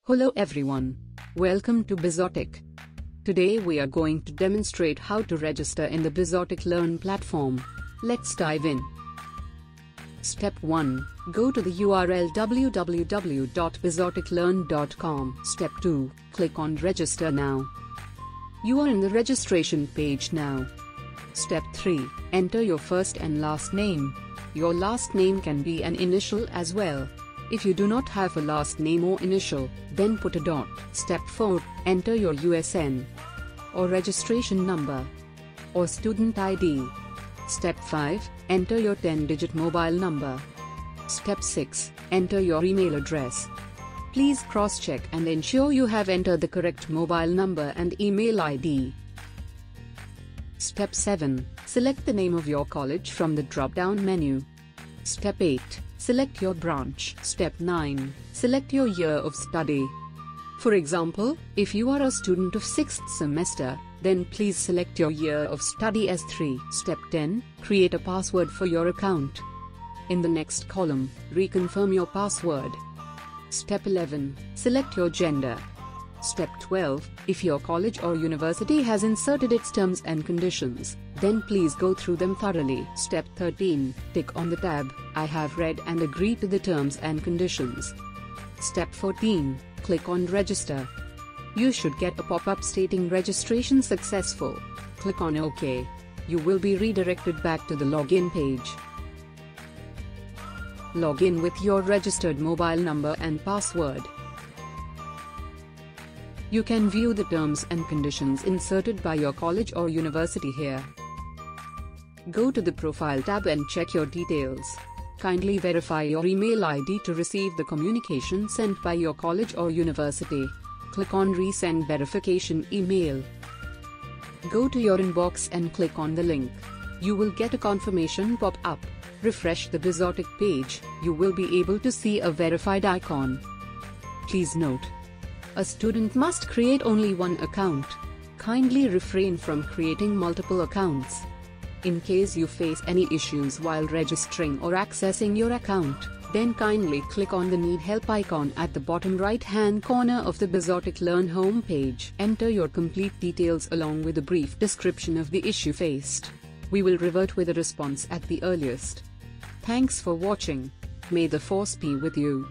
Hello everyone. Welcome to Bizotic. Today we are going to demonstrate how to register in the Bizotic Learn platform. Let's dive in. Step 1. Go to the URL www.bizoticlearn.com. Step 2. Click on Register Now. You are in the registration page now. Step 3. Enter your first and last name. Your last name can be an initial as well. If you do not have a last name or initial, then put a dot. Step 4. Enter your USN or registration number or student ID. Step 5. Enter your 10-digit mobile number. Step 6. Enter your email address. Please cross-check and ensure you have entered the correct mobile number and email ID. Step 7. Select the name of your college from the drop-down menu. Step 8. Select your branch. Step 9. Select your year of study. For example, if you are a student of 6th semester, then please select your year of study as 3. Step 10. Create a password for your account. In the next column, reconfirm your password. Step 11. Select your gender. Step 12. If your college or university has inserted its terms and conditions, then please go through them thoroughly. Step 13. Tick on the tab, I have read and agree to the terms and conditions. Step 14. Click on Register. You should get a pop-up stating registration successful. Click on OK. You will be redirected back to the login page. Log in with your registered mobile number and password. You can view the terms and conditions inserted by your college or university here. Go to the Profile tab and check your details. Kindly verify your email ID to receive the communication sent by your college or university. Click on Resend Verification Email. Go to your inbox and click on the link. You will get a confirmation pop-up. Refresh the Bizotic page, you will be able to see a verified icon. Please note, a student must create only one account. Kindly refrain from creating multiple accounts. In case you face any issues while registering or accessing your account, then kindly click on the Need Help icon at the bottom right-hand corner of the Bizotic Learn homepage. Enter your complete details along with a brief description of the issue faced. We will revert with a response at the earliest. Thanks for watching. May the force be with you.